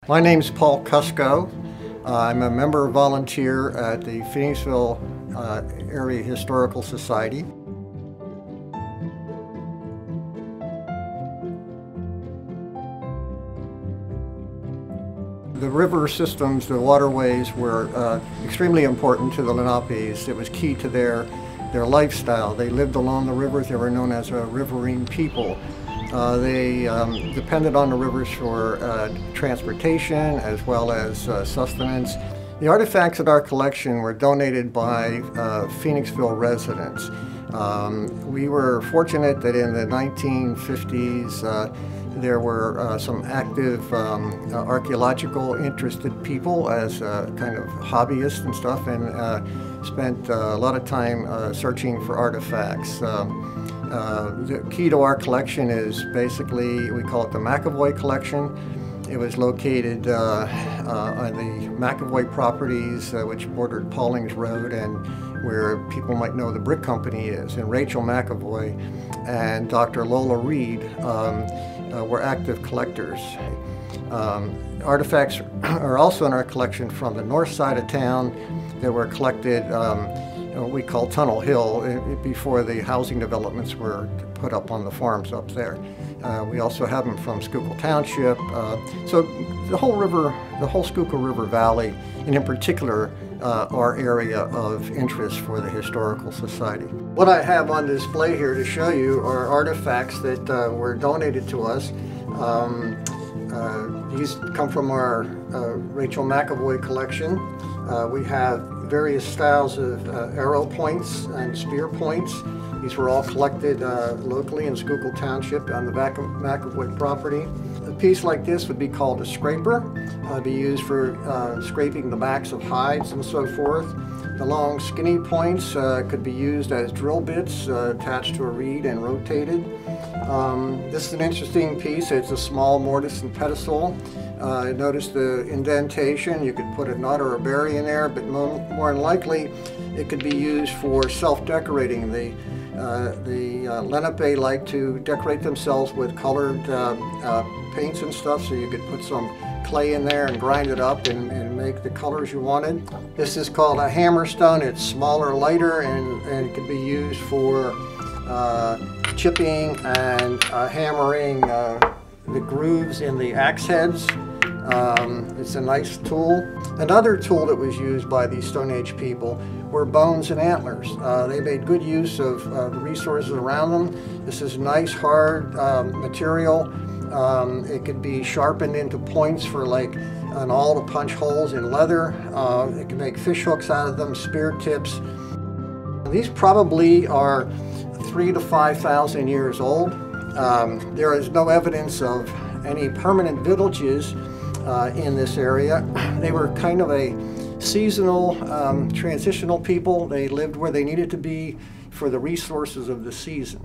My name's Paul Cusco. I'm a member volunteer at the Phoenixville Area Historical Society. The river systems, the waterways, were extremely important to the Lenapes. It was key to their lifestyle. They lived along the rivers. They were known as a riverine people. They depended on the rivers for transportation as well as sustenance. The artifacts in our collection were donated by Phoenixville residents. We were fortunate that in the 1950s there were some active archaeological interested people as kind of hobbyists and stuff, and spent a lot of time searching for artifacts. The key to our collection is basically, we call it the McAvoy collection. It was located on the McAvoy properties which bordered Paulings Road and where people might know the brick company is. And Rachel McAvoy and Dr. Lola Reed were active collectors. Artifacts are also in our collection from the north side of town that were collected what we call Tunnel Hill before the housing developments were put up on the farms up there. We also have them from Schuylkill Township. So the whole river, the whole Schuylkill River Valley, and in particular our area of interest for the Historical Society. What I have on display here to show you are artifacts that were donated to us. These come from our Rachel McAvoy collection. We have various styles of arrow points and spear points. These were all collected locally in Schuylkill Township on the back of McAvoy property. A piece like this would be called a scraper. Be used for scraping the backs of hides and so forth. The long skinny points could be used as drill bits attached to a reed and rotated. This is an interesting piece. It's a small mortise and pedestal. Notice the indentation. You could put a nut or a berry in there, but more than likely it could be used for self-decorating. The Lenape like to decorate themselves with colored paints and stuff, so you could put some clay in there and grind it up and make the colors you wanted. This is called a hammerstone. It's smaller, lighter, and it can be used for chipping and hammering the grooves in the axe heads. It's a nice tool. Another tool that was used by these Stone Age people were bones and antlers. They made good use of the resources around them. This is nice, hard material. It could be sharpened into points for like an awl to punch holes in leather. It can make fish hooks out of them, spear tips. These probably are 3,000 to 5,000 years old. There is no evidence of any permanent villages in this area. They were kind of a seasonal, transitional people. They lived where they needed to be for the resources of the season.